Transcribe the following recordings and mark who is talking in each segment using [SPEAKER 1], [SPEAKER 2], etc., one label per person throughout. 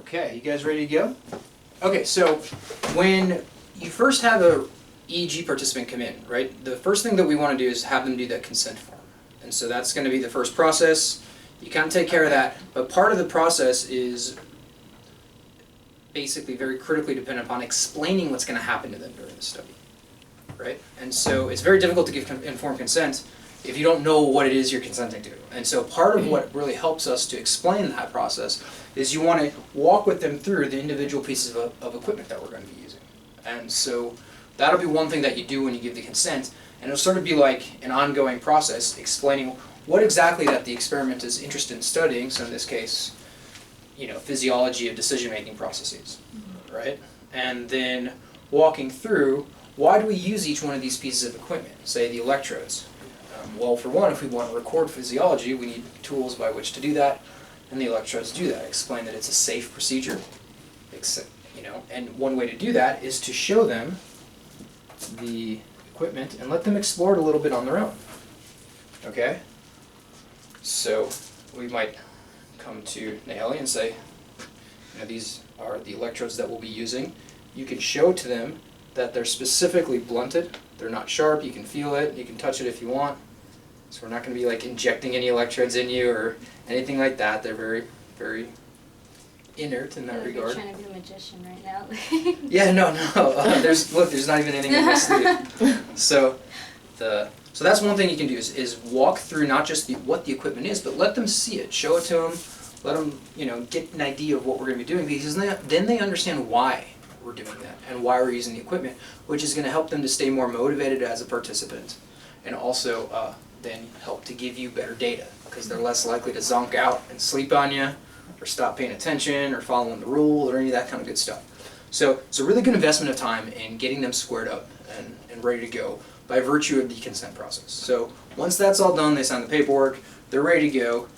[SPEAKER 1] Okay, you guys ready to go? Okay, so when you first have a EEG participant come in, right, the first thing that we want to do is have them do that consent form. And so that's going to be the first process. You kind of take care of that, but part of the process is basically very critically dependent upon explaining what's going to happen to them during the study, right? And so it's very difficult to give informed consent if you don't know what it is you're consenting to. And so part of what really helps us to explain that process is you want to walk with them through the individual pieces of equipment that we're going to be using. And so that'll be one thing that you do when you give the consent, and it'll sort of be like an ongoing process explaining what exactly that the experiment is interested in studying, so in this case, you know, physiology of decision-making processes, right? And then walking through, why do we use each one of these pieces of equipment, say the electrodes? Well, for one, if we want to record physiology, we need tools by which to do that, and the electrodes do that. Explain that it's a safe procedure, you know, and one way to do that is to show them the equipment and let them explore it a little bit on their own. Okay? So we might come to Naeli and say, you know, these are the electrodes that we'll be using. You can show to them that they're specifically blunted. They're not sharp. You can feel it. You can touch it if you want. So we're not going to be like injecting any electrodes in you or anything like that. They're very, very inert in that regard.
[SPEAKER 2] You're trying to be a magician right now.
[SPEAKER 1] Yeah, no. There's not even anything in this sleeve. So that's one thing you can do is walk through not just what the equipment is, but let them see it, show it to them, let them get an idea of what we're going to be doing, because then they understand why we're doing that and why we're using the equipment, which is going to help them to stay more motivated as a participant, and also then help to give you better data, because they're less likely to zonk out and sleep on you, or stop paying attention, or following the rule, or any of that kind of good stuff. So it's a really good investment of time in getting them squared up and ready to go by virtue of the consent process. So once that's all done, they sign the paperwork, they're ready to go.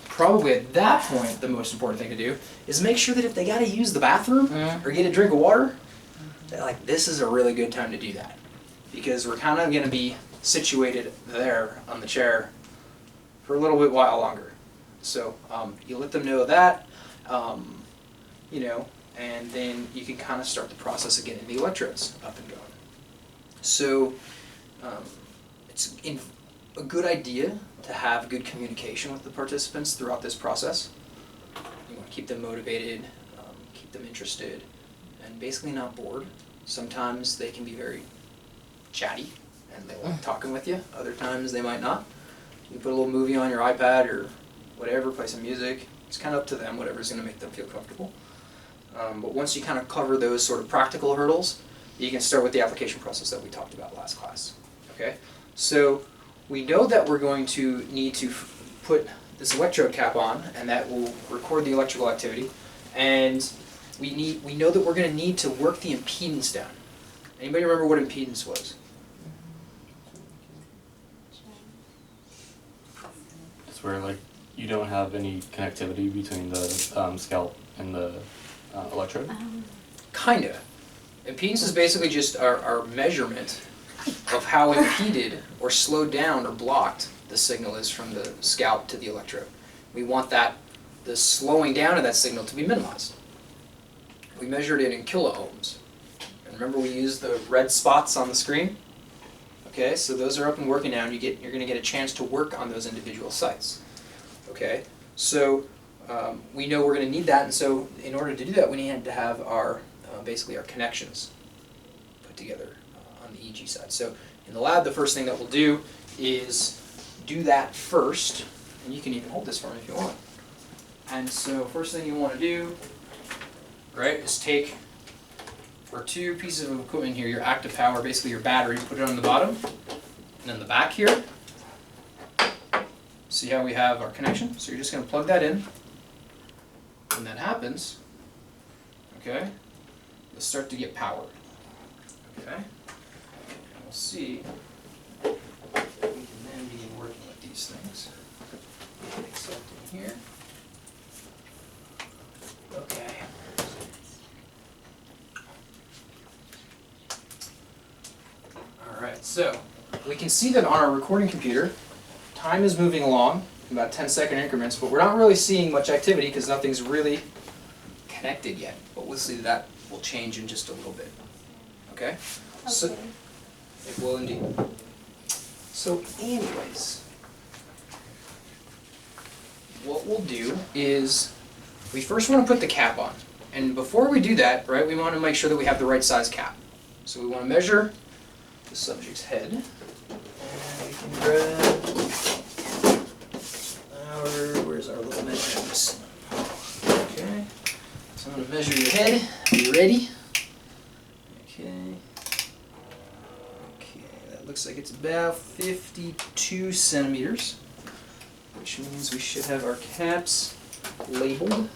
[SPEAKER 1] Probably at that point, the most important thing to do is make sure that if they got to use the bathroom or get a drink of water, that like this is a really good time to do that, because we're kind of going to be situated there on the chair for a little bit while longer. So you let them know that, and then you can kind of start the process of getting the electrodes up and going. So it's a good idea to have good communication with the participants throughout this process. You want to keep them motivated, keep them interested, and basically not bored. Sometimes they can be very chatty and they like talking with you. Other times they might not. You put a little movie on your iPad or whatever, play some music. It's kind of up to them, whatever's going to make them feel comfortable. But once you kind of cover those sort of practical hurdles, you can start with the application process that we talked about last class. Okay? So we know that we're going to need to put this electrode cap on, and that will record the electrical activity. And we know that we're going to need to work the impedance down. Anybody remember what impedance was?
[SPEAKER 3] It's where like you don't have any connectivity between the scalp and the electrode?
[SPEAKER 1] Kinda. Impedance is basically just our measurement of how impeded or slowed down or blocked the signal is from the scalp to the electrode. We want the slowing down of that signal to be minimized. We measured it in kiloohms. And remember we used the red spots on the screen? Okay, so those are up and working now, and you're going to get a chance to work on those individual sites. Okay, so we know we're going to need that, and so in order to do that, we need to have our basically our connections put together on the EEG side. So in the lab, the first thing that we'll do is do that first, and you can even hold this for me if you want. And so first thing you want to do, right, is take our two pieces of equipment here, your active power, basically your battery, put it on the bottom, and then the back here. See how we have our connection? So you're just going to plug that in. When that happens, okay, you'll start to get power. Okay? And we'll see if we can then begin working with these things. Select in here. Okay. Alright, so we can see that on our recording computer, time is moving along in about 10-second increments, but we're not really seeing much activity because nothing's really connected yet, but we'll see that will change in just a little bit. Okay? So,
[SPEAKER 2] Okay.
[SPEAKER 1] it will indeed. So anyways, what we'll do is we first want to put the cap on. And before we do that, right, we want to make sure that we have the right size cap. So we want to measure the subject's head. And we can grab where's our little measurements? Okay. So I'm going to measure your head. Are you ready? Okay. Okay, that looks like it's about 52 centimeters, which means we should have our caps labeled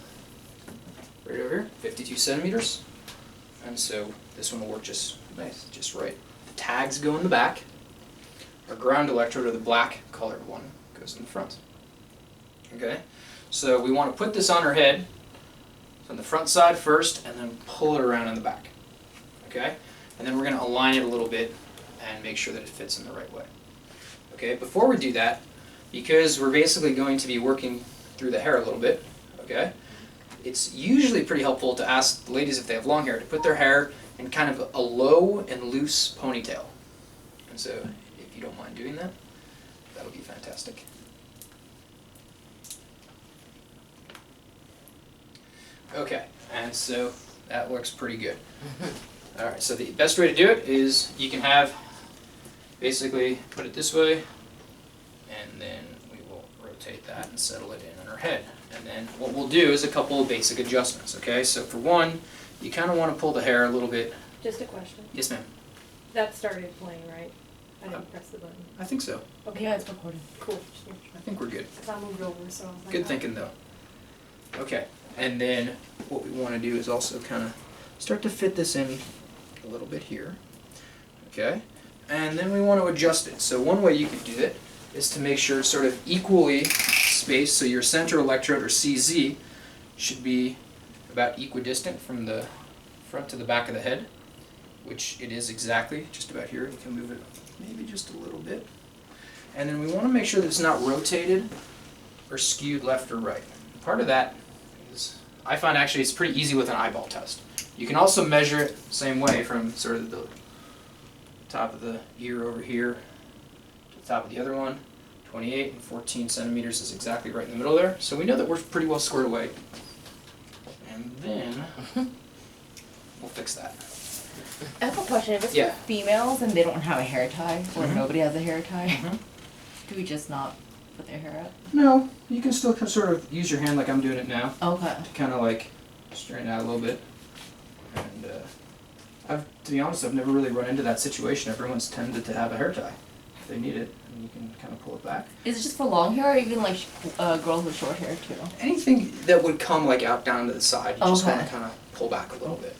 [SPEAKER 1] right over here, 52 centimeters. And so this one will work just nice, just right. The tags go in the back. Our ground electrode, or the black colored one, goes in the front. Okay, so we want to put this on our head on the front side first, and then pull it around in the back. Okay, and then we're going to align it a little bit and make sure that it fits in the right way. Okay, before we do that, because we're basically going to be working through the hair a little bit, okay, it's usually pretty helpful to ask ladies if they have long hair to put their hair in kind of a low and loose ponytail. And so if you don't mind doing that, that'll be fantastic. Okay, and so that looks pretty good. Alright, so the best way to do it is you can have, basically put it this way, and then we will rotate that and settle it in on our head. And then what we'll do is a couple of basic adjustments, okay? So for one, you kind of want to pull the hair a little bit.
[SPEAKER 4] Just a question.
[SPEAKER 1] Yes, ma'am.
[SPEAKER 4] That started playing, right? I didn't press the button.
[SPEAKER 1] I think so.
[SPEAKER 4] Okay, yeah, it's recording. Cool.
[SPEAKER 1] I think we're good.
[SPEAKER 4] Because I moved over, so I was like,
[SPEAKER 1] Good
[SPEAKER 4] oh.
[SPEAKER 1] thinking, though. Okay, and then what we want to do is also kind of start to fit this in a little bit here. Okay, and then we want to adjust it. So one way you could do it is to make sure it's sort of equally spaced, so your center electrode, or CZ, should be about equidistant from the front to the back of the head, which it is exactly, just about here. You can move it maybe just a little bit. And then we want to make sure that it's not rotated or skewed left or right. Part of that is, I find actually it's pretty easy with an eyeball test. You can also measure it the same way from sort of the top of the ear over here to the top of the other one. 28 and 14 centimeters is exactly right in the middle there. So we know that we're pretty well squared away. And then we'll fix that.
[SPEAKER 5] I have a question. If it's
[SPEAKER 1] Yeah.
[SPEAKER 5] for females and they don't have a hair tie, or
[SPEAKER 1] Mhm.
[SPEAKER 5] nobody has a hair tie,
[SPEAKER 1] Mhm.
[SPEAKER 5] do we just not put their hair up?
[SPEAKER 1] No, you can still sort of use your hand like I'm doing it now
[SPEAKER 5] Okay.
[SPEAKER 1] to kind of like straighten out a little bit. And to be honest, I've never really run into that situation. Everyone's tended to have a hair tie if they need it, and you can kind of pull it back.
[SPEAKER 5] Is it just for long hair, or even like girls with short hair too?
[SPEAKER 1] Anything that would come like out down to the side, you just want to
[SPEAKER 5] Okay.
[SPEAKER 1] kind of pull back a little bit.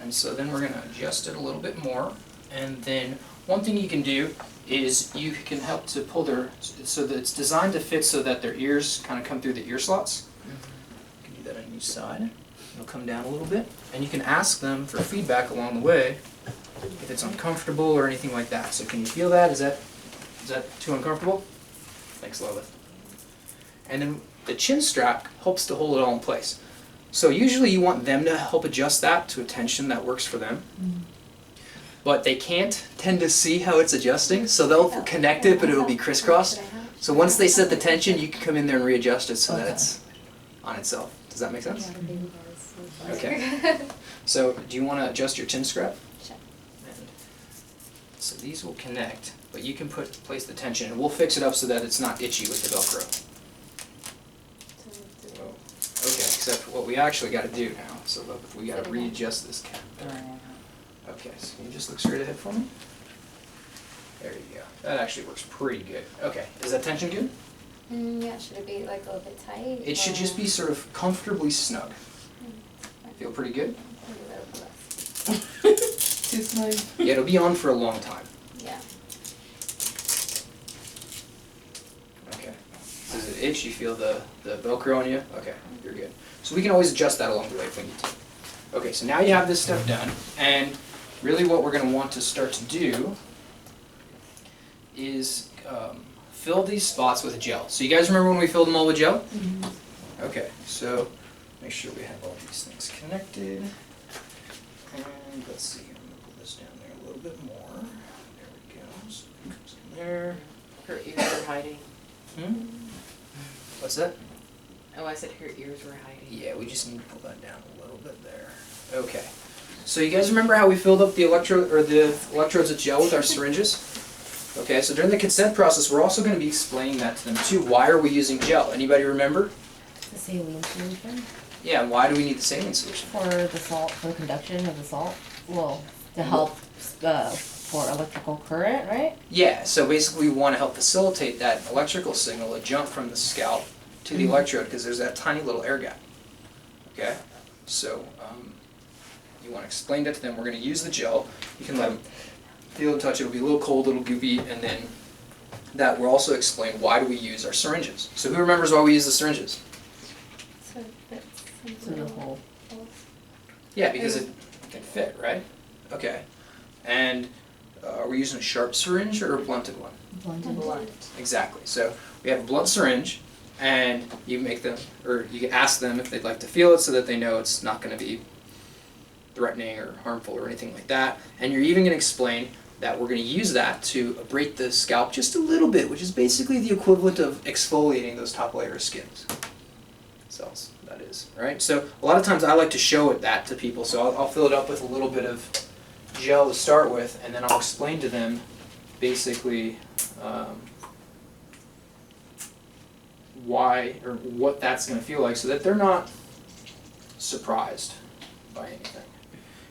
[SPEAKER 1] And so then we're going to adjust it a little bit more. And then one thing you can do is you can help to pull their, so that it's designed to fit so that their ears kind of come through the ear slots. You can do that on each side. It'll come down a little bit. And you can ask them for feedback along the way if it's uncomfortable or anything like that. So can you feel that? Is that too uncomfortable? Thanks, Lola. And then the chin strap helps to hold it all in place. So usually you want them to help adjust that to a tension that works for them. But they can't tend to see how it's adjusting, so they'll connect it, but it'll be crisscrossed. So once they set the tension, you can come in there and readjust it so that it's on itself. Does that make sense? Okay. So do you want to adjust your chin strap?
[SPEAKER 2] Sure.
[SPEAKER 1] And so these will connect, but you can place the tension, and we'll fix it up so that it's not itchy with the Velcro. Whoa. Okay, except what we actually got to do now, so look, we got to readjust this cap. Okay, so can you just look straight ahead for me? There you go. That actually works pretty good. Okay, is that tension good?
[SPEAKER 2] Yeah, should it be like a little bit tight?
[SPEAKER 1] It should just be sort of comfortably snug. Feel pretty good?
[SPEAKER 5] Too snug.
[SPEAKER 1] Yeah, it'll be on for a long time.
[SPEAKER 2] Yeah.
[SPEAKER 1] Okay. Does it itch? You feel the Velcro on you? Okay, you're good. So we can always adjust that along the way if we need to. Okay, so now you have this stuff done, and really what we're going to want to start to do is fill these spots with gel. So you guys remember when we filled them all with gel? Okay, so make sure we have all these things connected. And let's see, I'm gonna pull this down there a little bit more. There we go, so it comes in there.
[SPEAKER 6] Her ears were hiding.
[SPEAKER 1] Hmm? What's that?
[SPEAKER 6] Oh, I said her ears were hiding.
[SPEAKER 1] Yeah, we just need to pull that down a little bit there. Okay. So you guys remember how we filled up the electrodes with gel with our syringes? Okay, so during the consent process, we're also going to be explaining that to them too. Why are we using gel? Anybody remember?
[SPEAKER 5] The saline solution
[SPEAKER 1] Yeah, and why do we need the saline solution?
[SPEAKER 5] for the salt, for the conduction of the salt. Well, to help for electrical current, right?
[SPEAKER 1] Yeah, so basically we want to help facilitate that electrical signal to jump from the scalp to the electrode because there's that tiny little air gap. Okay? So you want to explain that to them. We're going to use the gel. You can let them feel and touch it. It'll be a little cold, a little goopy, and then that will also explain why do we use our syringes. So who remembers why we use the syringes?
[SPEAKER 2] So it fits into
[SPEAKER 5] So the whole.
[SPEAKER 2] holes.
[SPEAKER 1] Yeah, because it can fit, right? Okay. And are we using a sharp syringe or a blunted one?
[SPEAKER 5] Blended.
[SPEAKER 6] Blunt.
[SPEAKER 1] Exactly. So we have a blunt syringe, and you make them, or you can ask them if they'd like to feel it so that they know it's not going to be threatening or harmful or anything like that. And you're even going to explain that we're going to use that to abrade the scalp just a little bit, which is basically the equivalent of exfoliating those top layer of skins. Cells, that is, right? So a lot of times I like to show it that to people, so I'll fill it up with a little bit of gel to start with, and then I'll explain to them basically why or what that's going to feel like so that they're not surprised by anything.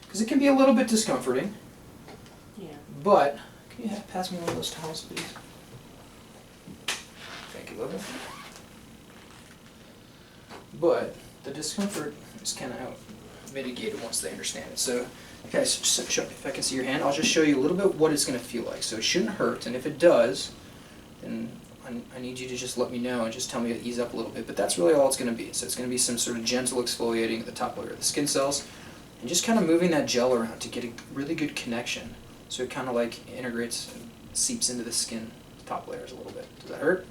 [SPEAKER 1] Because it can be a little bit discomforting,
[SPEAKER 6] Yeah.
[SPEAKER 1] but can you pass me one of those towels, please? Thank you, Logan. But the discomfort is kind of mitigated once they understand it. So, guys, if I can see your hand, I'll just show you a little bit what it's going to feel like. So it shouldn't hurt, and if it does, then I need you to just let me know and just tell me to ease up a little bit. But that's really all it's going to be. So it's going to be some sort of gentle exfoliating of the top layer of the skin cells, and just kind of moving that gel around to get a really good connection. So it kind of like integrates and seeps into the skin top layers a little bit. Does that hurt?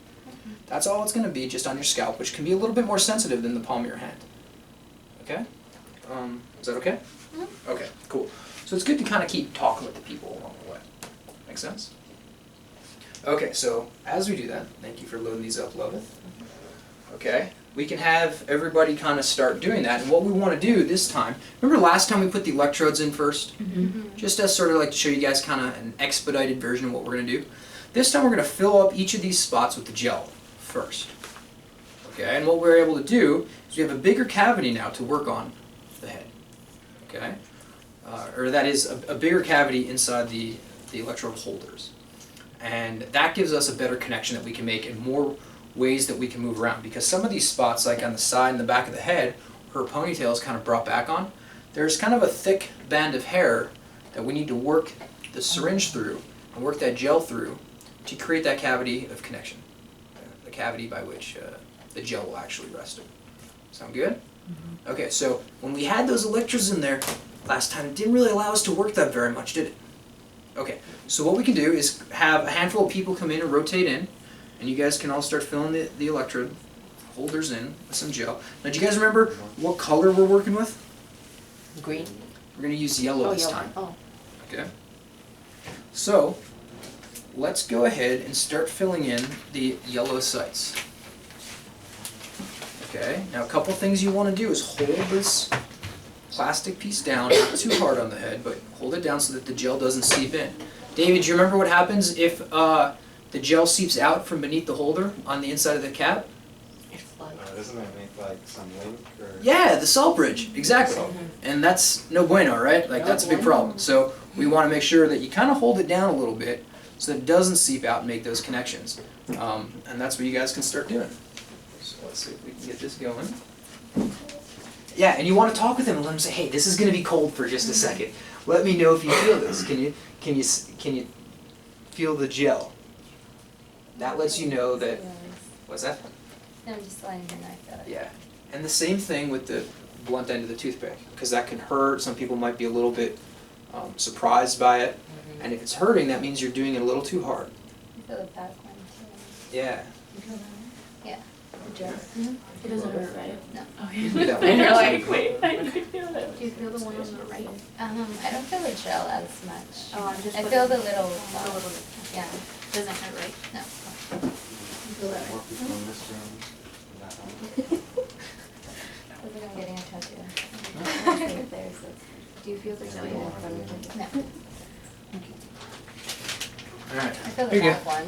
[SPEAKER 1] That's all it's going to be just on your scalp, which can be a little bit more sensitive than the palm of your hand. Okay? Is that okay?
[SPEAKER 2] Mm-hmm.
[SPEAKER 1] Okay, cool. So it's good to kind of keep talking with the people along the way. Make sense? Okay, so as we do that, thank you for loading these up, Loveth. Okay, we can have everybody kind of start doing that. And what we want to do this time, remember last time we put the electrodes in first?
[SPEAKER 2] Mm-hmm.
[SPEAKER 1] Just as sort of like to show you guys kind of an expedited version of what we're going to do. This time we're going to fill up each of these spots with the gel first. Okay, and what we're able to do is we have a bigger cavity now to work on the head. Okay, or that is a bigger cavity inside the electrode holders. And that gives us a better connection that we can make in more ways that we can move around. Because some of these spots, like on the side and the back of the head, her ponytail is kind of brought back on, there's kind of a thick band of hair that we need to work the syringe through and work that gel through to create that cavity of connection, the cavity by which the gel will actually rest in. Sound good? Mm-hmm. Okay, so when we had those electrodes in there last time, it didn't really allow us to work that very much, did it? Okay, so what we can do is have a handful of people come in and rotate in, and you guys can all start filling the electrode holders in with some gel. Now, do you guys remember what color we're working with?
[SPEAKER 6] Green.
[SPEAKER 1] We're going to use yellow this
[SPEAKER 6] yellow.
[SPEAKER 1] time.
[SPEAKER 6] Oh.
[SPEAKER 1] Okay. So, let's go ahead and start filling in the yellow sites. Okay, now a couple things you want to do is hold this plastic piece down, not too hard on the head, but hold it down so that the gel doesn't seep in. David, do you remember what happens if the gel seeps out from beneath the holder on the inside of the cap?
[SPEAKER 6] It's like.
[SPEAKER 7] Doesn't it make like some link or?
[SPEAKER 1] Yeah, the salt bridge, exactly. And that's no bueno, right? Like that's a big problem. So we want to make sure that you kind of hold it down a little bit so that it doesn't seep out and make those connections. And that's what you guys can start doing. So let's see if we can get this going. Yeah, and you want to talk with them and let them say, hey, this is going to be cold for just a second. Let me know if you feel this. Can you feel the gel? That lets you know that, what's that?
[SPEAKER 2] I'm just letting her know I feel it.
[SPEAKER 1] Yeah, and the same thing with the blunt end of the toothpick, because that can hurt. Some people might be a little bit surprised by it, and if it's hurting, that means you're doing it a little too hard.
[SPEAKER 2] I feel the back one too.
[SPEAKER 1] Yeah.
[SPEAKER 2] Yeah.
[SPEAKER 1] Okay.
[SPEAKER 8] It doesn't hurt, right?
[SPEAKER 2] No.
[SPEAKER 1] You do that one.
[SPEAKER 8] And you're like, wait, I can feel it.
[SPEAKER 4] Do you feel the one on the right?
[SPEAKER 2] I don't feel the gel as much.
[SPEAKER 4] Oh, I'm just
[SPEAKER 2] I feel the
[SPEAKER 4] looking-
[SPEAKER 2] little,
[SPEAKER 4] A little bit.
[SPEAKER 2] yeah,
[SPEAKER 4] Doesn't hurt, right?
[SPEAKER 2] no.
[SPEAKER 4] You feel that,
[SPEAKER 7] More
[SPEAKER 4] right?
[SPEAKER 7] people in this room than that one.
[SPEAKER 2] Feels like I'm getting a tattoo.
[SPEAKER 4] Do you feel the jelly?
[SPEAKER 2] No.
[SPEAKER 1] Alright,
[SPEAKER 2] I feel the
[SPEAKER 1] here you go.
[SPEAKER 2] back one.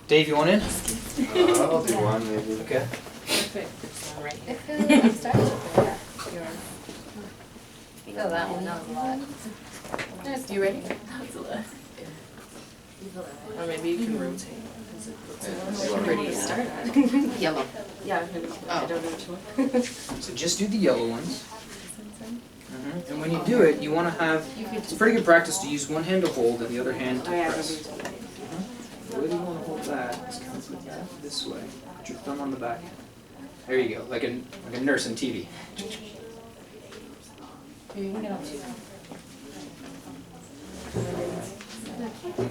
[SPEAKER 1] Dave, you want in?
[SPEAKER 7] I'll do one maybe.
[SPEAKER 1] Okay.
[SPEAKER 6] Perfect. All right.
[SPEAKER 2] I feel, I'm starting to feel that. Feel that one, that was a lot. There's
[SPEAKER 6] You ready?
[SPEAKER 8] That's a lot.
[SPEAKER 6] Or maybe you can rotate.
[SPEAKER 7] You
[SPEAKER 6] Ready to start? Yellow.
[SPEAKER 8] Yeah, I don't know which one.
[SPEAKER 1] So just do the yellow ones. And when you do it, you want to have, it's pretty good practice to use one hand to hold and the other hand to
[SPEAKER 8] Oh, yeah, I
[SPEAKER 1] press.
[SPEAKER 8] remember you told me.
[SPEAKER 1] The way that you want to hold that is kind of put that this way. Put your thumb on the back. There you go, like a nurse in TV.
[SPEAKER 5] You can get on two.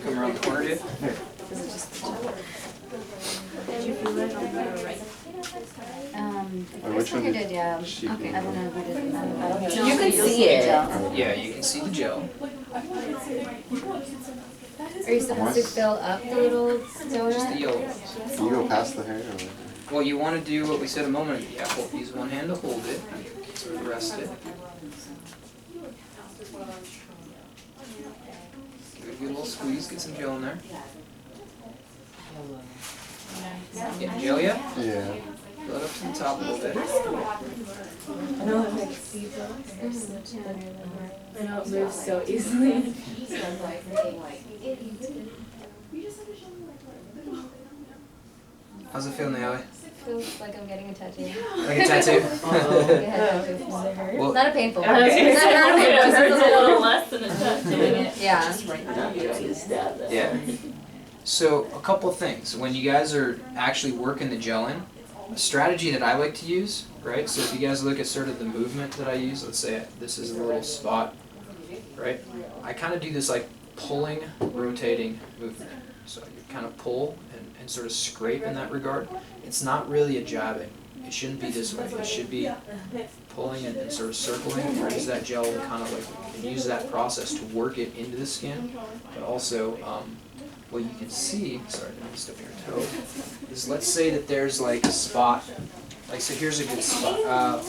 [SPEAKER 1] Come around the corner, dude.
[SPEAKER 4] Did you feel it on the right?
[SPEAKER 2] The
[SPEAKER 7] Or which
[SPEAKER 2] first one
[SPEAKER 7] one
[SPEAKER 2] you
[SPEAKER 7] did
[SPEAKER 2] did, yeah.
[SPEAKER 7] she
[SPEAKER 2] Okay, I don't know who did it. I don't know.
[SPEAKER 5] You can see it.
[SPEAKER 1] Yeah, you can see the gel.
[SPEAKER 2] Are you supposed to fill up the little
[SPEAKER 1] Just the
[SPEAKER 2] donut?
[SPEAKER 1] yellow ones.
[SPEAKER 7] Can you go past the hair or what?
[SPEAKER 1] Well, you want to do what we said a moment ago. Yeah, use one hand to hold it, sort of rest it. Give it a little squeeze, get some gel in there. Getting gel yet?
[SPEAKER 7] Yeah.
[SPEAKER 1] Fill it up to the top a little bit.
[SPEAKER 8] I know it makes seeds up. I know it moves so easily.
[SPEAKER 1] How's it feel, Naomi?
[SPEAKER 2] Feels like I'm getting a tattoo.
[SPEAKER 1] Like a tattoo?
[SPEAKER 2] Yeah, tattoo.
[SPEAKER 8] Does it hurt?
[SPEAKER 1] Well,
[SPEAKER 2] Not a painful one.
[SPEAKER 8] Okay,
[SPEAKER 2] Not
[SPEAKER 8] so it
[SPEAKER 2] just
[SPEAKER 8] hurts a little
[SPEAKER 2] little-
[SPEAKER 8] less than a tattoo.
[SPEAKER 2] Yeah.
[SPEAKER 1] yeah. So, a couple things. When you guys are actually working the gel in, a strategy that I like to use, right? So if you guys look at sort of the movement that I use, let's say this is a little spot, right? I kind of do this like pulling, rotating movement. So you kind of pull and sort of scrape in that regard. It's not really a jabbing. It shouldn't be this way. It should be pulling and sort of circling. Use that gel to kind of like, and use that process to work it into the skin, but also what you can see, sorry, I didn't step on your toe, is let's say that there's like a spot, like so here's a good spot,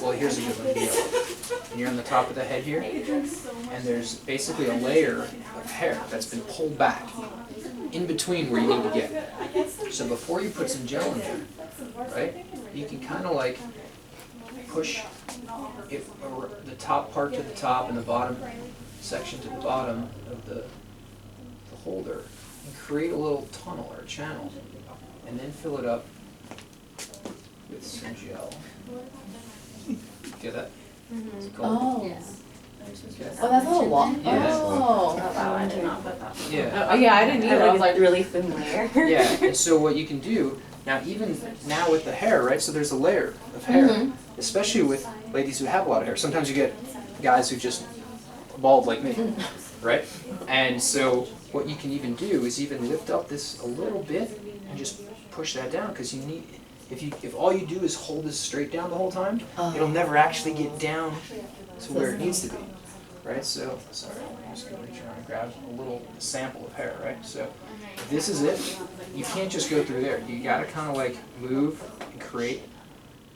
[SPEAKER 1] well here's a good one here. And you're on the top of the head here, and there's basically a layer of hair that's been pulled back in between where you need to get. So before you put some gel in there, right, you can kind of like push it, the top part to the top and the bottom section to the bottom of the holder, and create a little tunnel or channel, and then fill it up with some gel. Get that? Is it cold?
[SPEAKER 5] Oh.
[SPEAKER 2] Yeah.
[SPEAKER 5] Oh, that's a lot.
[SPEAKER 1] Yeah.
[SPEAKER 5] Oh.
[SPEAKER 8] Wow, I did not put that.
[SPEAKER 1] Yeah.
[SPEAKER 5] Oh, yeah, I didn't either. I was like,
[SPEAKER 8] really thin layer.
[SPEAKER 1] Yeah, and so what you can do, now even now with the hair, right, so there's a layer of hair, especially with ladies who have a lot of hair. Sometimes you get guys who just bald like me, right? And so what you can even do is even lift up this a little bit and just push that down, because you need, if all you do is hold this straight down the whole time, it'll never actually get down to where it needs to be, right? So, sorry, I'm just gonna reach around and grab a little sample of hair, right? So this is it. You can't just go through there. You gotta kind of like move and create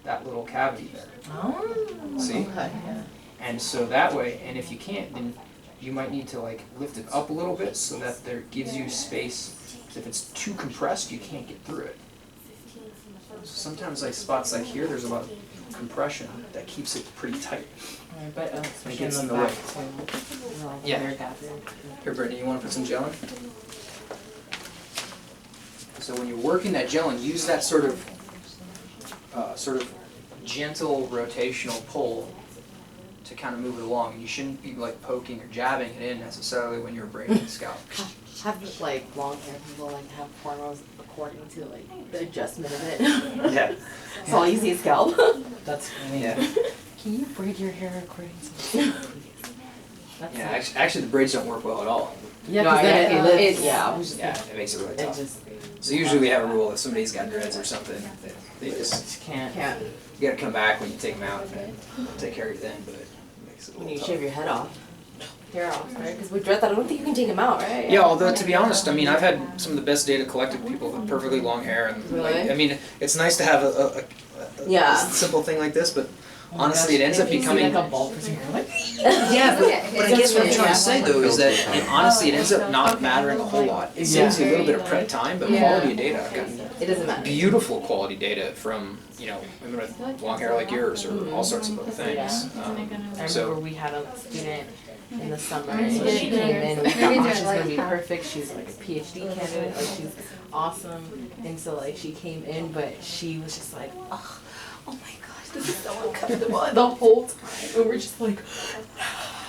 [SPEAKER 1] that little cavity there.
[SPEAKER 5] oh.
[SPEAKER 1] See?
[SPEAKER 5] Okay, yeah.
[SPEAKER 1] And so that way, and if you can't, then you might need to like lift it up a little bit so that there gives you space. 'Cause if it's too compressed, you can't get through it. So sometimes like spots like here, there's a lot of compression that keeps it pretty tight.
[SPEAKER 6] Alright, but especially
[SPEAKER 1] gets
[SPEAKER 6] in
[SPEAKER 1] in
[SPEAKER 6] the
[SPEAKER 1] the
[SPEAKER 6] back
[SPEAKER 1] way.
[SPEAKER 6] too. Where all the
[SPEAKER 1] Yeah.
[SPEAKER 6] hair gathered.
[SPEAKER 1] Here, Brittany, you want to put some gel in? So when you're working that gel in, use that sort of gentle rotational pull to kind of move it along. And you shouldn't be like poking or jabbing it in necessarily when you're braiding the scalp.
[SPEAKER 6] Have like long hair people like have cornrows according to like the adjustment of it.
[SPEAKER 1] Yeah.
[SPEAKER 6] So all you see is scalp.
[SPEAKER 1] That's yeah.
[SPEAKER 6] Can you braid your hair according to
[SPEAKER 5] That's
[SPEAKER 1] Yeah, actually the braids don't work well at all.
[SPEAKER 5] Yeah,
[SPEAKER 6] No,
[SPEAKER 5] 'cause then
[SPEAKER 6] yeah,
[SPEAKER 5] it lives.
[SPEAKER 6] yeah.
[SPEAKER 1] Yeah, it makes it really
[SPEAKER 6] It
[SPEAKER 1] tough.
[SPEAKER 6] just
[SPEAKER 1] So usually we have a rule if somebody's got dreads or something, they just
[SPEAKER 5] Can't.
[SPEAKER 6] can't.
[SPEAKER 1] you gotta come back when you take them out and take care of your thing, but it makes it a
[SPEAKER 6] When
[SPEAKER 1] little
[SPEAKER 6] you
[SPEAKER 1] tough.
[SPEAKER 6] shave your head off, hair off, right? Because with dreads, I don't think you can take them out, right?
[SPEAKER 1] Yeah, although to be honest, I mean I've had some of the best data collected people with perfectly long hair and like,
[SPEAKER 6] Really?
[SPEAKER 1] I mean it's nice to have a
[SPEAKER 6] Yeah.
[SPEAKER 1] simple thing like this, but
[SPEAKER 5] Oh my
[SPEAKER 1] honestly it
[SPEAKER 5] gosh,
[SPEAKER 1] ends up
[SPEAKER 5] if you see,
[SPEAKER 1] becoming
[SPEAKER 5] like a bulb for your hair, like.
[SPEAKER 1] yeah, but I guess what I'm trying
[SPEAKER 6] Yeah.
[SPEAKER 1] to say though is that honestly it ends up not mattering a whole lot. It saves you a little bit of prep time, but
[SPEAKER 6] Yeah.
[SPEAKER 1] quality of data, I've gotten
[SPEAKER 6] It doesn't matter.
[SPEAKER 1] beautiful quality data from, you know, women with long hair like yours or all sorts of other things.
[SPEAKER 6] I
[SPEAKER 1] So-
[SPEAKER 6] remember we had a student in the summer,
[SPEAKER 2] Maybe
[SPEAKER 6] and she came in, we
[SPEAKER 2] do
[SPEAKER 6] thought,
[SPEAKER 2] it
[SPEAKER 6] oh, she's gonna be
[SPEAKER 2] like
[SPEAKER 6] perfect, she's like a PhD candidate, like she's awesome, and so like she came in, but she was just like, oh my gosh, this is so uncomfortable the whole time, and we're just like,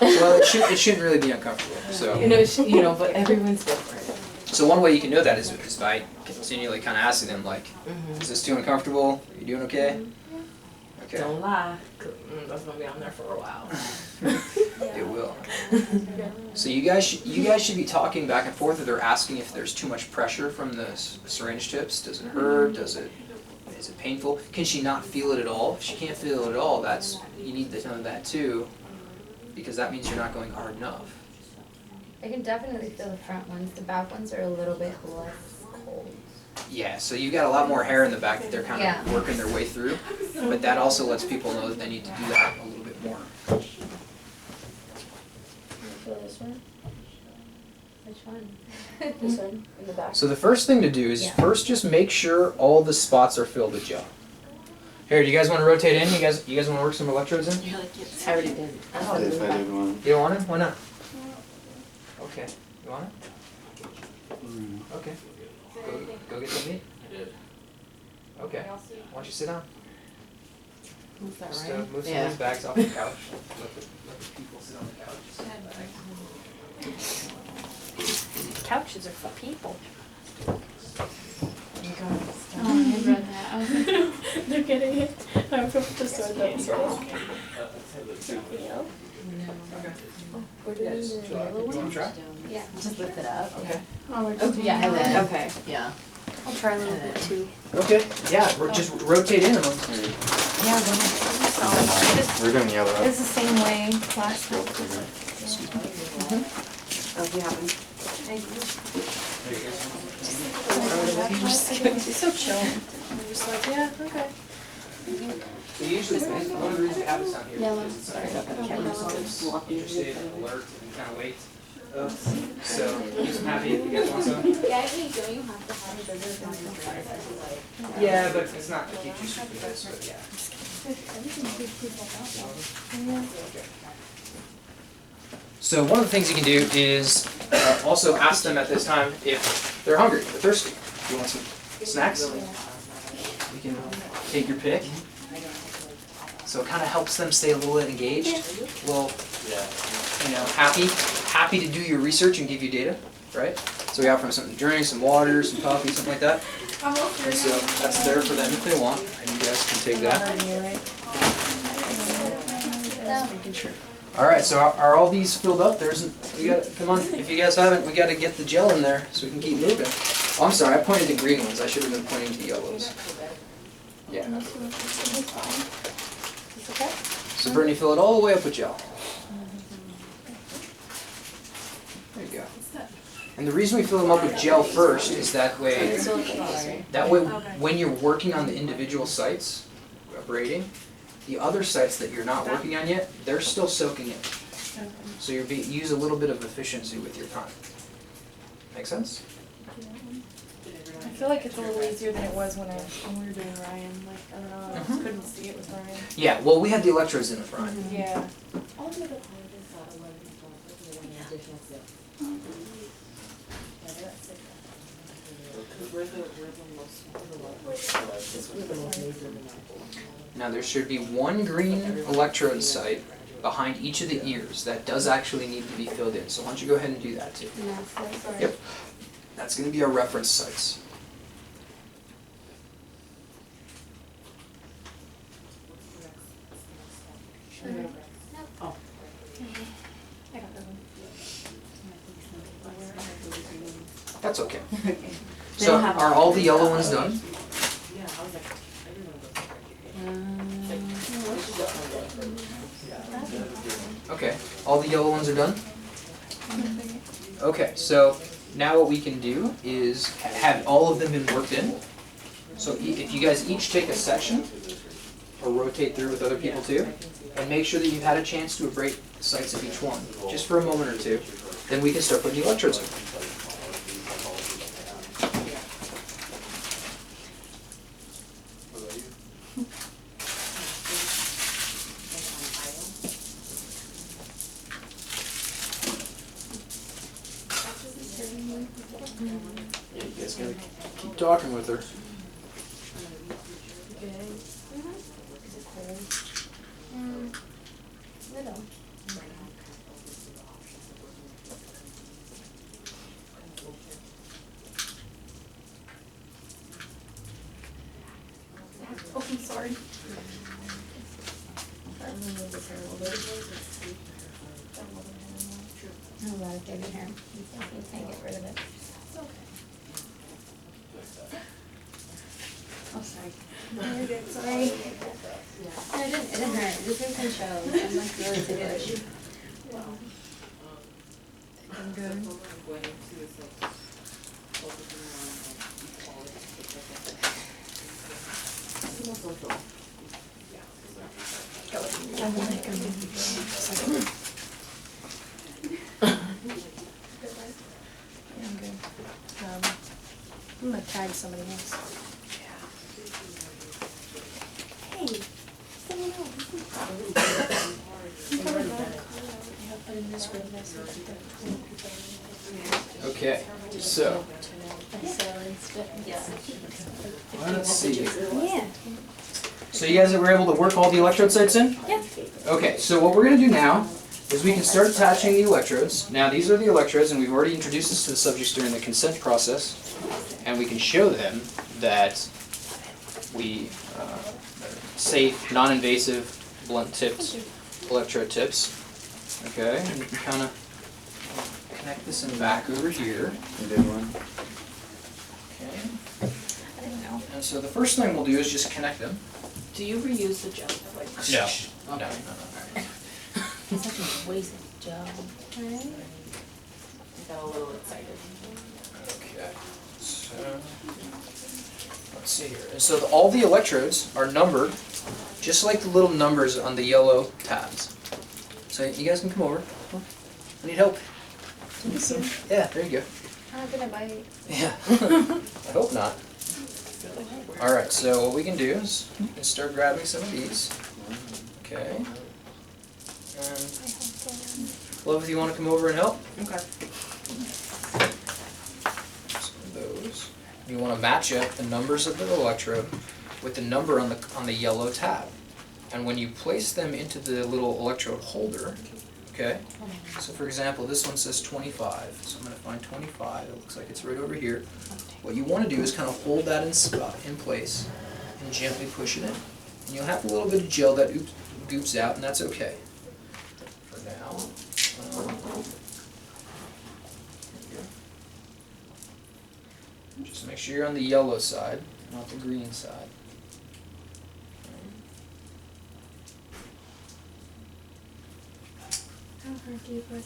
[SPEAKER 1] Well, it shouldn't really be uncomfortable, so.
[SPEAKER 6] you know, but everyone's different.
[SPEAKER 1] So one way you can know that is by continually kind of asking them like,
[SPEAKER 6] Mm-hmm.
[SPEAKER 1] is this too uncomfortable? Are you doing okay? Okay.
[SPEAKER 6] Don't lie, 'cause, that's gonna be on there for a while.
[SPEAKER 1] It will. So you guys should be talking back and forth, or they're asking if there's too much pressure from the syringe tips. Does it hurt? Is it painful? Can she not feel it at all? If she can't feel it at all, you need to know that too, because that means you're not going hard enough.
[SPEAKER 2] I can definitely feel the front ones. The back ones are a little bit less cold.
[SPEAKER 1] Yeah, so you've got a lot more hair in the back that they're kind of
[SPEAKER 2] Yeah.
[SPEAKER 1] working their way through, but that also lets people know that they need to do that a little bit more.
[SPEAKER 8] Feel this one?
[SPEAKER 2] Which one?
[SPEAKER 8] This one in the back.
[SPEAKER 1] So the first thing to do is
[SPEAKER 2] Yeah.
[SPEAKER 1] first just make sure all the spots are filled with gel. Here, do you guys want to rotate in? You guys want to work some electrodes in?
[SPEAKER 6] I already did.
[SPEAKER 7] If I did one.
[SPEAKER 1] You don't want it? Why not? Okay. You want it? Okay. Go get some meat.
[SPEAKER 3] I did.
[SPEAKER 1] Okay. Why don't you sit down?
[SPEAKER 6] Who's that,
[SPEAKER 1] Just
[SPEAKER 6] right?
[SPEAKER 1] move some
[SPEAKER 6] Yeah.
[SPEAKER 1] of these bags off the couch. Let the people sit on the couch. Just sit on the bag.
[SPEAKER 8] Couches are for people.
[SPEAKER 2] Oh, I read that. I was like,
[SPEAKER 8] They're getting it. I'm from the store that says.
[SPEAKER 2] we're doing the yellow
[SPEAKER 1] You want
[SPEAKER 2] one?
[SPEAKER 1] to try?
[SPEAKER 2] Yeah.
[SPEAKER 5] Just lift it up.
[SPEAKER 1] Okay.
[SPEAKER 2] Oh, we're
[SPEAKER 6] Oh,
[SPEAKER 2] just
[SPEAKER 6] yeah, and then,
[SPEAKER 5] Okay.
[SPEAKER 6] yeah.
[SPEAKER 2] I'll try a little bit too.
[SPEAKER 1] Okay. Yeah, just rotate in them.
[SPEAKER 2] Yeah, go ahead.
[SPEAKER 7] We're doing yellow.
[SPEAKER 2] It's the same way last time.
[SPEAKER 6] Oh, you have them.
[SPEAKER 8] She's so chill. I'm just like, yeah, okay.
[SPEAKER 1] So usually, one of the reasons we have this down here
[SPEAKER 2] Yellow.
[SPEAKER 1] is it's interested, alert, and kind of wait. So keeps them happy if you guys want some.
[SPEAKER 2] Yeah, I think don't you have to have a bigger
[SPEAKER 1] Yeah, but it's not to keep you super nice, but yeah. So one of the things you can do is also ask them at this time if they're hungry, they're thirsty. Do you want some snacks? You can take your pick. So it kind of helps them stay a little engaged, a little, you know, happy to do your research and give you data, right? So we offer them something to drink, some water, some coffee, something like that. And so that's there for them if they want, and you guys can take that. All right, so are all these filled up? Come on, if you guys haven't, we gotta get the gel in there so we can keep moving. Oh, I'm sorry, I pointed to green ones, I should have been pointing to yellows. Yeah. So Brittany, fill it all the way up with gel. There you go. And the reason we fill them up with gel first is that way, when you're working on the individual sites, braiding, the other sites that you're not working on yet, they're still soaking in. So use a little bit of efficiency with your time. Make sense?
[SPEAKER 8] I feel like it's a little easier than it was when we were doing Ryan. Like, I don't know, I just couldn't see it with Ryan.
[SPEAKER 1] Yeah, well, we had the electrodes in the front.
[SPEAKER 8] Yeah.
[SPEAKER 1] Now there should be one green electrode site behind each of the ears that does actually need to be filled in. So why don't you go ahead and do that too. Yep. That's going to be our reference sites.
[SPEAKER 8] I got them.
[SPEAKER 1] That's okay.
[SPEAKER 6] They
[SPEAKER 1] So
[SPEAKER 6] don't have
[SPEAKER 1] are all the yellow ones done? Okay, all the yellow ones are done? Okay, so now what we can do is have all of them been worked in. So if you guys each take a section, or rotate through with other people too, and make sure that you've had a chance to abrade the sites of each one, just for a moment or two, then we can start putting the electrodes in. Yeah, you guys gotta keep talking with her.
[SPEAKER 2] Little.
[SPEAKER 4] Oh, I'm sorry.
[SPEAKER 2] A lot of baby hair. You can't get rid of it. Oh, sorry. No, you're good, sorry. No, it didn't hurt. It just can show. I'm like really ticklish. I'm good.
[SPEAKER 4] Yeah, I'm good. I'm gonna tag somebody else. Hey, someone else. Put in this room,
[SPEAKER 1] Okay, so let's see.
[SPEAKER 4] Yeah.
[SPEAKER 1] So you guys were able to work all the electrode sites in?
[SPEAKER 4] Yeah.
[SPEAKER 1] Okay, so what we're gonna do now is we can start attaching the electrodes. Now these are the electrodes, and we've already introduced this to the subjects during the consent process, and we can show them that we safe, non-invasive, blunt-tipped electrode tips. Okay, and we can kind of connect this in back over here.
[SPEAKER 7] You did one.
[SPEAKER 1] Okay,
[SPEAKER 2] I didn't know.
[SPEAKER 1] and so the first thing we'll do is just connect them.
[SPEAKER 6] Do you reuse the gel?
[SPEAKER 1] No. No.
[SPEAKER 6] It's such a waste of gel.
[SPEAKER 2] Right?
[SPEAKER 6] I got a little excited.
[SPEAKER 1] Okay, so let's see here. And so all the electrodes are numbered, just like the little numbers on the yellow tabs. So you guys can come over. I need help. Yeah, there you go.
[SPEAKER 2] I'm not gonna bite.
[SPEAKER 1] Yeah. I hope not. All right, so what we can do is we can start grabbing some of these. Okay. And Love, if you want to come over and help.
[SPEAKER 6] Okay.
[SPEAKER 1] Some of those. You want to match up the numbers of the electrode with the number on the yellow tab. And when you place them into the little electrode holder, okay? So for example, this one says 25. So I'm going to find 25. It looks like it's right over here. What you want to do is kind of hold that in place and gently push it in. And you'll have a little bit of gel that goops out, and that's okay. For now. Just make sure you're on the yellow side, not the green side.
[SPEAKER 2] How hard do you push?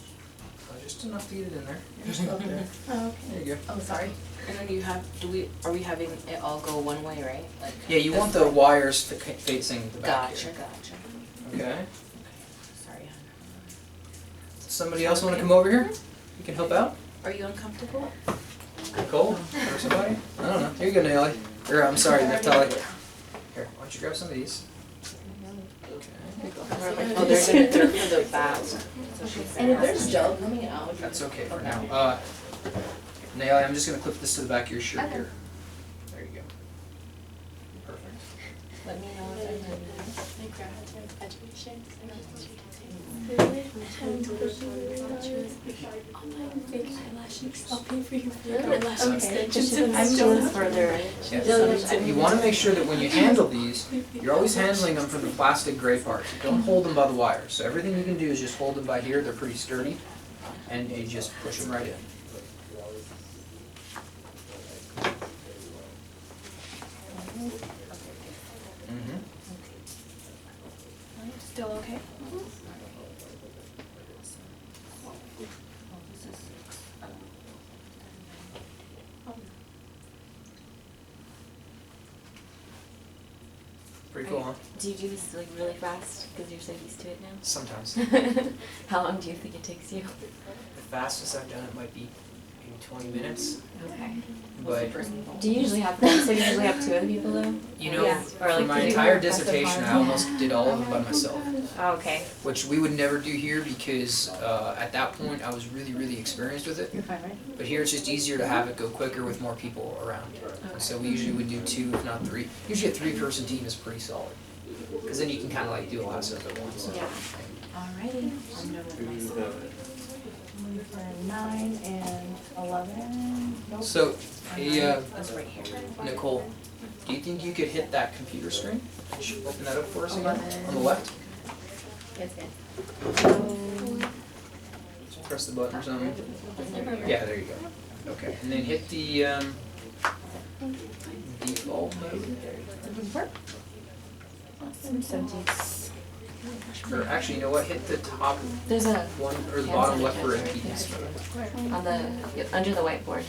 [SPEAKER 1] Just enough to get it in there. Just about there.
[SPEAKER 2] Oh, okay.
[SPEAKER 1] There you go.
[SPEAKER 6] Oh, sorry. And then you have, are we having it all go one way, right? Like
[SPEAKER 1] Yeah, you
[SPEAKER 6] this
[SPEAKER 1] want the
[SPEAKER 6] way?
[SPEAKER 1] wires facing the back
[SPEAKER 6] Gotcha,
[SPEAKER 1] here.
[SPEAKER 6] gotcha.
[SPEAKER 1] Okay.
[SPEAKER 6] Sorry, hon.
[SPEAKER 1] Somebody else want to come over here? You can help out?
[SPEAKER 6] Are you uncomfortable?
[SPEAKER 1] Cole? Or somebody? I don't know. Here you go, Nelly. Or, I'm sorry, Neftali. Here, why don't you grab some of these? Okay.
[SPEAKER 6] Oh, they're for the back. So she's
[SPEAKER 5] And if there's gel coming out,
[SPEAKER 1] That's okay for now. Nelly, I'm just going to clip this to the back of your shirt
[SPEAKER 2] Okay.
[SPEAKER 1] here. There you go. Perfect.
[SPEAKER 6] let me know if I'm ready.
[SPEAKER 5] I'm doing further.
[SPEAKER 1] Yeah. You want to make sure that when you handle these, you're always handling them from the plastic gray part. Don't hold them by the wires. So everything you can do is just hold them by here. They're pretty sturdy. And you just push them right in. Mm-hmm.
[SPEAKER 8] Still okay?
[SPEAKER 1] Pretty cool, huh?
[SPEAKER 2] Do you do this like really fast because you're so used to it now?
[SPEAKER 1] Sometimes.
[SPEAKER 2] How long do you think it takes you?
[SPEAKER 1] The fastest I've done it might be maybe 20 minutes,
[SPEAKER 2] Okay.
[SPEAKER 1] but
[SPEAKER 2] Do you usually have one? So you usually have two other people though?
[SPEAKER 1] you know,
[SPEAKER 2] Yeah. Or
[SPEAKER 1] for
[SPEAKER 2] like
[SPEAKER 1] my
[SPEAKER 2] to do
[SPEAKER 1] entire
[SPEAKER 2] more impressive
[SPEAKER 1] dissertation, I
[SPEAKER 2] hard.
[SPEAKER 1] almost did all of them by myself,
[SPEAKER 2] Oh, okay.
[SPEAKER 1] which we would never do here because at that point I was really, really experienced with it.
[SPEAKER 6] You're fine, right?
[SPEAKER 1] But here it's just easier to have it go quicker with more people around. And so we usually would do 2, if not 3. Usually a 3-person team is pretty solid, because then you can kind of like do a lot of stuff at once.
[SPEAKER 2] Yeah. Alrighty.
[SPEAKER 6] I'm done with myself. Only for 9 and 11. Nope.
[SPEAKER 1] So, hey,
[SPEAKER 6] That's right here.
[SPEAKER 1] Nicole, do you think you could hit that computer screen? Open that up for us again, on the left?
[SPEAKER 2] It's good.
[SPEAKER 1] Press the button or something. Yeah, there you go. Okay, and then hit the default mode. Or actually, you know what? Hit the top
[SPEAKER 2] There's a
[SPEAKER 1] one or the bottom left for impedance mode.
[SPEAKER 2] on the under the whiteboard.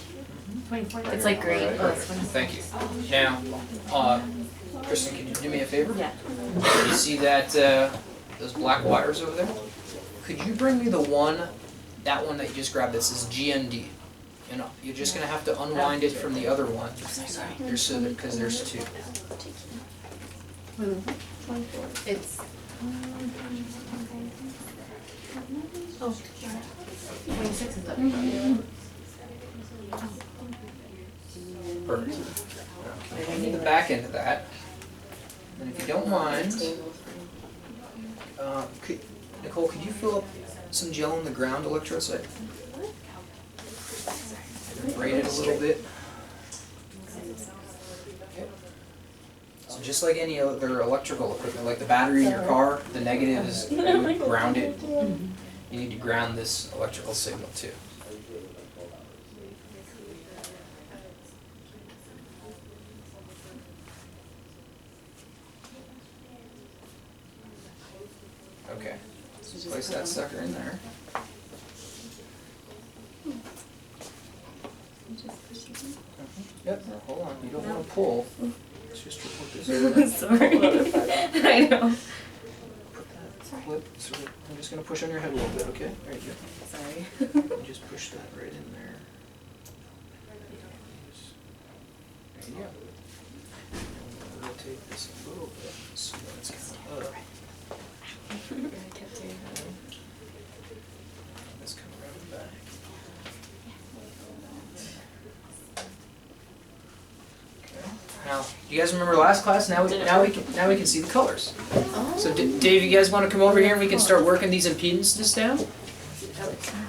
[SPEAKER 6] 24.
[SPEAKER 2] It's like green. Oh, it's
[SPEAKER 1] Thank you. Now, Kristen, can you do me a favor?
[SPEAKER 2] Yeah.
[SPEAKER 1] You see that those black wires over there? Could you bring me the one, that one that you just grabbed that says GND? You know, you're just gonna have to unwind it from the other one. There's so because there's 2.
[SPEAKER 2] It's.
[SPEAKER 6] Oh, 26 is up.
[SPEAKER 1] Perfect. Okay, I need the back end of that. And if you don't mind, Nicole, could you fill up some gel on the ground electrode side? Braid it a little bit. Okay. So just like any other electrical equipment, like the battery in your car, the negative is grounded. You need to ground this electrical signal too. Okay, so place that sucker in there. Yep, hold on, you don't want to pull. It's just to put this over.
[SPEAKER 2] Sorry. I know.
[SPEAKER 1] Flip, so I'm just gonna push on your head a little bit, okay? There you
[SPEAKER 2] Sorry.
[SPEAKER 1] go. And just push that right in there. There you go. And we'll rotate this a little bit so that it's kind of up.
[SPEAKER 2] I kept doing that.
[SPEAKER 1] Let's come around the back. Okay. Now, do you guys remember last class? Now we can see the colors. So Dave, you guys want to come over here and we can start working these impedances down?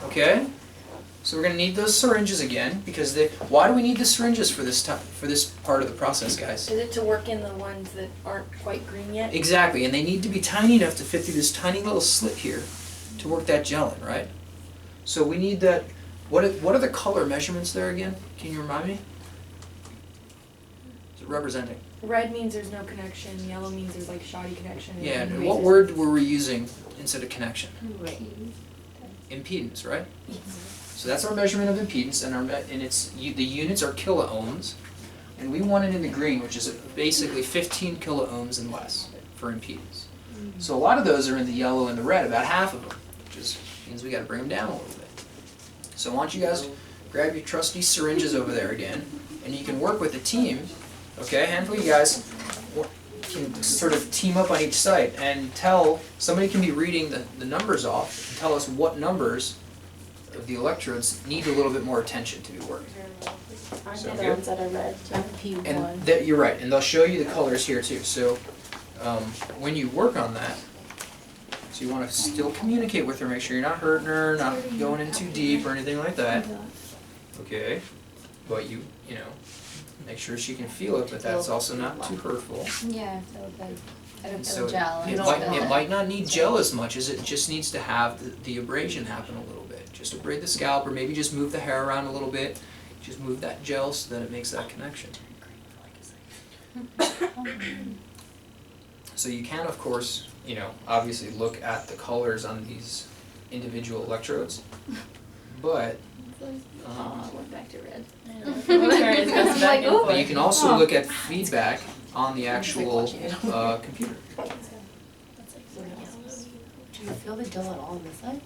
[SPEAKER 1] Okay. So we're going to need those syringes again because why do we need the syringes for this part of the process, guys?
[SPEAKER 8] Is it to work in the ones that aren't quite green yet?
[SPEAKER 1] Exactly, and they need to be tiny enough to fit through this tiny little slit here to work that gel in, right? So we need that. What are the color measurements there again? Can you remind me? Is it representing?
[SPEAKER 8] Red means there's no connection, yellow means there's like shoddy connection.
[SPEAKER 1] Yeah,
[SPEAKER 8] and
[SPEAKER 1] and
[SPEAKER 8] green
[SPEAKER 1] what
[SPEAKER 8] means-
[SPEAKER 1] word were we using instead of connection?
[SPEAKER 2] Right.
[SPEAKER 1] Impedance, right? So that's our measurement of impedance, and the units are kiloohms, and we want it in the green, which is basically 15 kiloohms and less for impedance. So a lot of those are in the yellow and the red, about half of them, which means we got to bring them down a little bit. So I want you guys to grab your trusty syringes over there again, and you can work with the team. Okay, a handful of you guys can sort of team up on each site and somebody can be reading the numbers off and tell us what numbers of the electrodes need a little bit more attention to be working.
[SPEAKER 8] Aren't
[SPEAKER 1] So
[SPEAKER 8] they the
[SPEAKER 1] good.
[SPEAKER 8] ones that are red? P1.
[SPEAKER 1] And you're right, and they'll show you the colors here too. So when you work on that, so you want to still communicate with her, make sure you're not hurting her, not going in too deep or anything like that. Okay, but you know, make sure she can feel it, but that's also not too hurtful.
[SPEAKER 2] Yeah, so good.
[SPEAKER 1] And so
[SPEAKER 2] gel.
[SPEAKER 1] it might not need gel as much as it just needs to have the abrasion happen a little bit. Just abrade the scalp, or maybe just move the hair around a little bit. Just move that gel so that it makes that connection. So you can, of course, obviously look at the colors on these individual electrodes, but
[SPEAKER 2] Went back to red.
[SPEAKER 1] but you can also look at feedback on the actual computer.
[SPEAKER 5] Do you feel the dull at all on this side?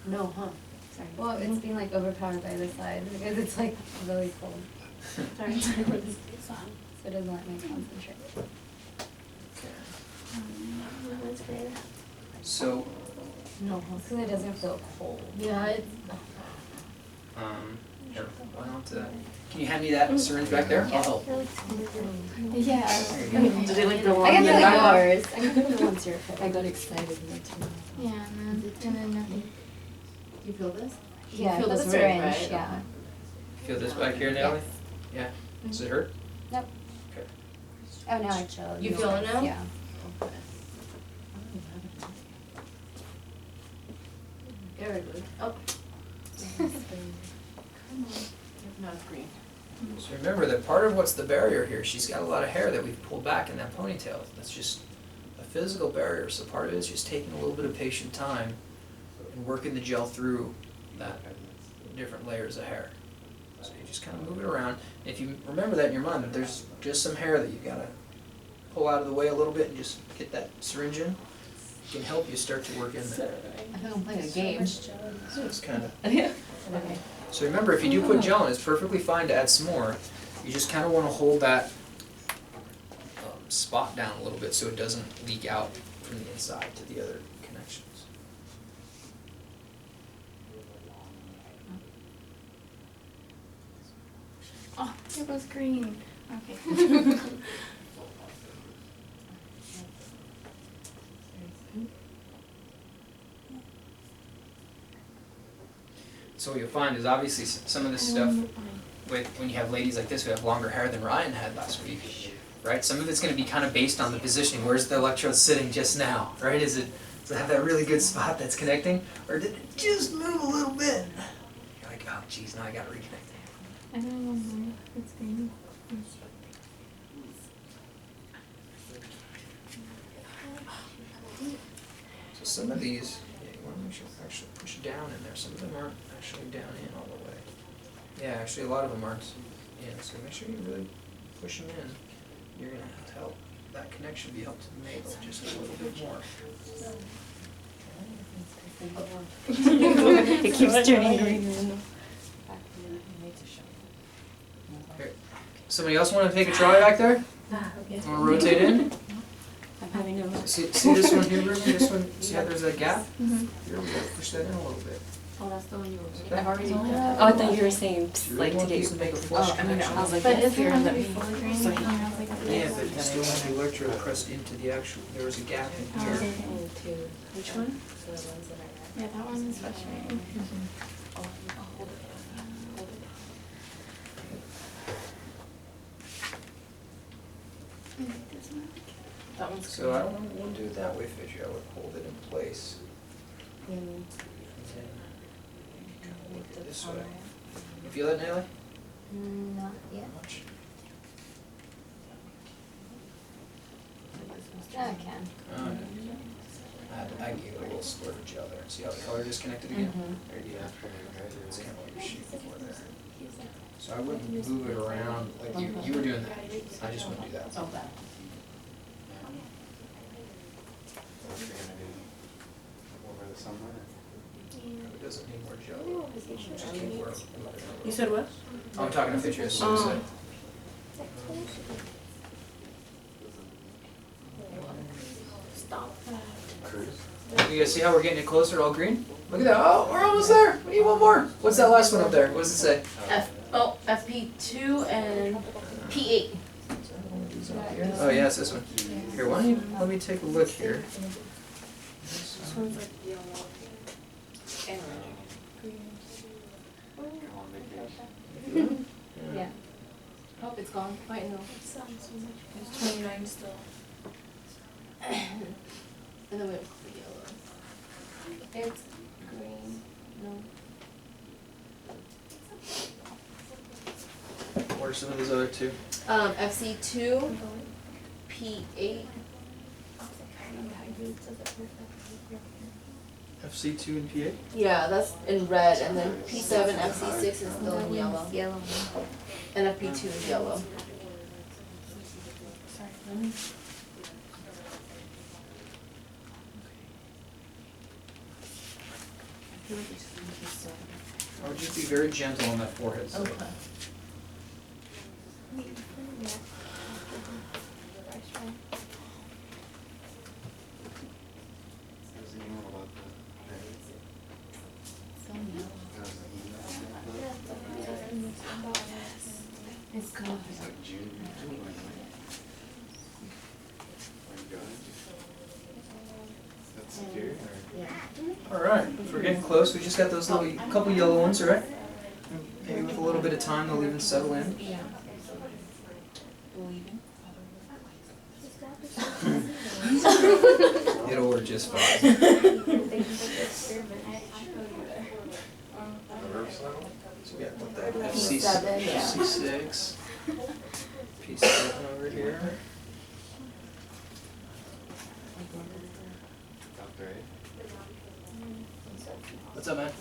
[SPEAKER 5] No, huh?
[SPEAKER 2] Sorry. Well, it's being like overpowered by this side because it's like really cold. Sorry. So it doesn't let me concentrate. That's great.
[SPEAKER 1] So,
[SPEAKER 5] No, huh?
[SPEAKER 2] Because it doesn't feel cold.
[SPEAKER 5] Yeah, it's.
[SPEAKER 1] here, why not, can you hand me that syringe back there? I'll help.
[SPEAKER 2] Yeah.
[SPEAKER 5] Do they like the
[SPEAKER 2] I can feel
[SPEAKER 5] Yeah.
[SPEAKER 2] yours. I can feel the ones you're
[SPEAKER 5] I got excited and that's when.
[SPEAKER 2] Yeah, and then nothing.
[SPEAKER 5] You feel this?
[SPEAKER 2] Yeah,
[SPEAKER 5] feel
[SPEAKER 2] the
[SPEAKER 5] this
[SPEAKER 2] syringe,
[SPEAKER 5] ring, right?
[SPEAKER 2] yeah.
[SPEAKER 1] Feel this back here, Natalie? Yeah. Does it hurt?
[SPEAKER 2] Nope.
[SPEAKER 1] Okay.
[SPEAKER 2] Oh, now I chill.
[SPEAKER 5] You feel it now?
[SPEAKER 2] Yeah.
[SPEAKER 5] Very good. Oh. Now it's green.
[SPEAKER 1] So remember that part of what's the barrier here, she's got a lot of hair that we've pulled back in that ponytail. That's just a physical barrier, so part of it is just taking a little bit of patient time and working the gel through that different layers of hair. So you just kind of move it around. If you remember that in your mind, that there's just some hair that you gotta pull out of the way a little bit and just get that syringe in, it can help you start to work in there.
[SPEAKER 5] I think I'm playing a game.
[SPEAKER 1] So it's kind of.
[SPEAKER 5] Yeah. Okay.
[SPEAKER 1] So remember, if you do put gel in, it's perfectly fine to add some more. You just kind of want to hold that spot down a little bit so it doesn't leak out from the inside to the other connections.
[SPEAKER 2] Oh, it was green. Okay.
[SPEAKER 1] So what you'll find is obviously some of this stuff, when you have ladies like this who have longer hair than Ryan had last week, right? Some of it's going to be kind of based on the positioning. Where's the electrode sitting just now, right? Does it have that really good spot that's connecting, or did it just move a little bit? You're like, oh geez, now I got to reconnect it.
[SPEAKER 2] I don't know why it's green.
[SPEAKER 1] So some of these, you want to make sure actually push down in there. Some of them aren't actually down in all the way. Yeah, actually a lot of them aren't in. So make sure you really push them in. You're going to have to help that connection be helped made just a little bit more.
[SPEAKER 2] It keeps turning green.
[SPEAKER 1] Here. Somebody else want to take a try back there? Want to rotate in?
[SPEAKER 2] I'm having no.
[SPEAKER 1] See this one here, Ruby? This one, see how there's that gap? Here we go, push that in a little bit.
[SPEAKER 2] Oh, that's the one you were.
[SPEAKER 1] Okay.
[SPEAKER 2] I've already looked at
[SPEAKER 4] Oh, I thought you were saying
[SPEAKER 1] You really want these to make a flush connection.
[SPEAKER 5] I was like,
[SPEAKER 2] But
[SPEAKER 5] yes,
[SPEAKER 2] isn't
[SPEAKER 5] here,
[SPEAKER 2] it
[SPEAKER 5] let me.
[SPEAKER 2] fully green?
[SPEAKER 5] So
[SPEAKER 2] And I was like, okay.
[SPEAKER 1] Yeah, but you still have the electrode pressed into the actual, there was a gap in here.
[SPEAKER 5] Which one?
[SPEAKER 2] Yeah, that one is frustrating.
[SPEAKER 5] That one's
[SPEAKER 1] So I wouldn't do it that way, Fidget. I would hold it in place. And then kind of work it this way. You feel that, Natalie?
[SPEAKER 2] Not yet.
[SPEAKER 1] Much?
[SPEAKER 2] Yeah, I can.
[SPEAKER 1] I gave it a little squirt of gel there. See how the color disconnected again? There you go. That's kind of what you're shooting for there. So I wouldn't move it around like you were doing that. I just wouldn't do that.
[SPEAKER 5] Oh, that.
[SPEAKER 7] Over the summer.
[SPEAKER 1] It doesn't need more gel. Just keep working.
[SPEAKER 4] You said what?
[SPEAKER 1] I'm talking to Fidget as soon as I.
[SPEAKER 2] Stop.
[SPEAKER 1] You guys see how we're getting it closer, all green? Look at that. Oh, we're almost there. We need one more. What's that last one up there? What does it say?
[SPEAKER 5] FP2 and P8.
[SPEAKER 1] Oh, yeah, it's this one. Here, why don't you let me take a look here.
[SPEAKER 5] This one's like yellow. And
[SPEAKER 2] Yeah.
[SPEAKER 5] oh, it's gone. Wait, no. It's 29 still. And then we have the yellow. It's green. No.
[SPEAKER 1] Where's some of those other two?
[SPEAKER 6] FC2, P8.
[SPEAKER 1] FC2 and P8?
[SPEAKER 6] Yeah, that's in red, and then P7, FC6 is still in yellow,
[SPEAKER 2] Yellow.
[SPEAKER 6] and FP2 is yellow.
[SPEAKER 1] I would just be very gentle on that forehead. So.
[SPEAKER 6] Okay.
[SPEAKER 7] There's an email about
[SPEAKER 8] It's cool.
[SPEAKER 7] it's like June. That's secure or?
[SPEAKER 1] All right, we're getting close. We just got those little couple yellow ones, all right? Maybe with a little bit of time, they'll even settle in.
[SPEAKER 6] Yeah.
[SPEAKER 1] It'll work just fine.
[SPEAKER 2] Thank you for the experiment.
[SPEAKER 1] So we got what that
[SPEAKER 6] P7, yeah.
[SPEAKER 1] C6, P7 over here.
[SPEAKER 7] Dr. A?
[SPEAKER 1] What's up, man?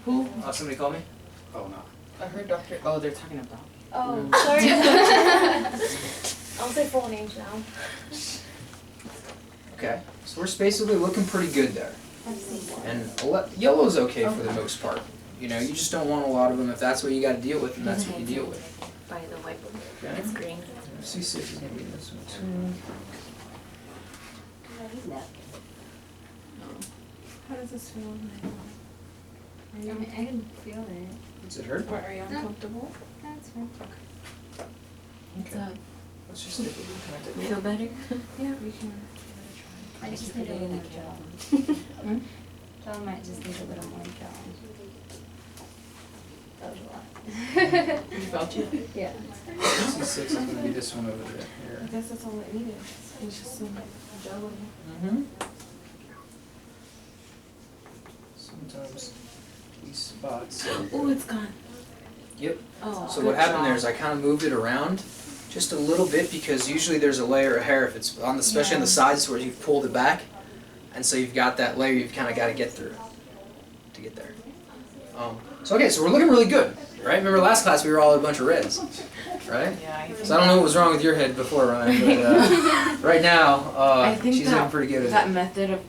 [SPEAKER 1] Who? Oh, somebody called me?
[SPEAKER 7] Oh, no.
[SPEAKER 3] I heard Dr. Oh, they're talking about.
[SPEAKER 8] Oh, sorry. I'll say full names now.
[SPEAKER 1] Okay, so we're basically looking pretty good there. And yellow's okay for the most part. You know, you just don't want a lot of them. If that's what you got to deal with, then that's what you deal with.
[SPEAKER 8] By the whiteboard.
[SPEAKER 1] Okay.
[SPEAKER 8] It's green.
[SPEAKER 1] C6 is gonna be this one too.
[SPEAKER 8] How does this feel?
[SPEAKER 2] I can feel it.
[SPEAKER 1] Does it hurt?
[SPEAKER 8] Are you uncomfortable?
[SPEAKER 2] That's fine.
[SPEAKER 1] Okay. Let's just stick with it. Can I take a look?
[SPEAKER 8] Feel better? Yeah, we can.
[SPEAKER 2] I just need a little more gel. Gel might just need a little more gel. That was a lot.
[SPEAKER 6] You felt it?
[SPEAKER 2] Yeah.
[SPEAKER 1] C6 is gonna be this one over there.
[SPEAKER 8] I
[SPEAKER 1] Here.
[SPEAKER 8] guess that's all it needed. It's just some gel.
[SPEAKER 1] Mm-hmm. Sometimes these spots.
[SPEAKER 8] Oh, it's gone.
[SPEAKER 1] Yep.
[SPEAKER 8] Oh.
[SPEAKER 1] So what happened there is I kind of moved it around just a little bit because usually there's a layer of hair if it's on the, especially on the sides where you've pulled it back, and so you've got that layer you've kind of got to get through to get there. So okay, so we're looking really good, right? Remember last class we were all a bunch of reds, right?
[SPEAKER 6] Yeah,
[SPEAKER 1] So I don't know what was wrong with your head before, Ryan, but right now
[SPEAKER 6] I think
[SPEAKER 1] she's looking pretty good
[SPEAKER 6] that
[SPEAKER 1] at it.
[SPEAKER 6] method of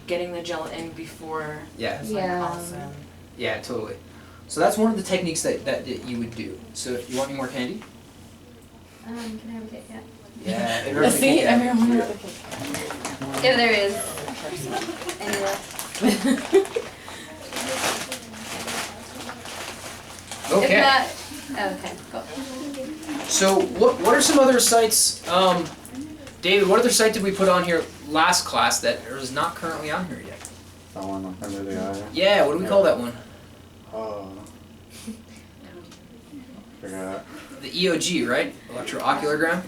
[SPEAKER 6] getting the gel in before
[SPEAKER 1] Yeah,
[SPEAKER 6] is like
[SPEAKER 2] Yeah.
[SPEAKER 6] awesome.
[SPEAKER 1] yeah, totally. So that's one of the techniques that you would do. So you want any more candy?
[SPEAKER 2] Can I have a Kit Kat?
[SPEAKER 1] Yeah.
[SPEAKER 6] Let's see, everyone.
[SPEAKER 2] If there is. Any left?
[SPEAKER 1] Okay.
[SPEAKER 2] If not, okay, go.
[SPEAKER 1] So what are some other sites, David, what other site did we put on here last class that is not currently on here yet?
[SPEAKER 7] That one under the eye.
[SPEAKER 1] Yeah, what do we call that one?
[SPEAKER 7] Forgot.
[SPEAKER 1] The EOG, right? Electrooculogram?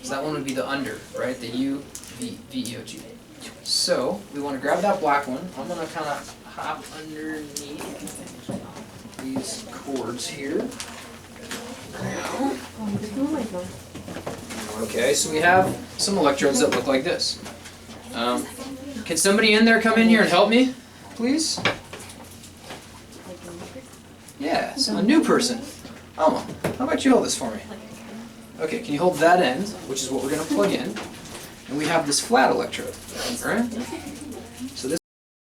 [SPEAKER 1] So that one would be the under, right? The VEOG. So we want to grab that black one. I'm going to kind of hop underneath these cords here. Okay, so we have some electrodes that look like this. Can somebody in there come in here and help me, please? Yeah, so a new person. Alma, how about you hold this for me? Okay, can you hold that end, which is what we're going to plug in, and we have this flat electrode, all right?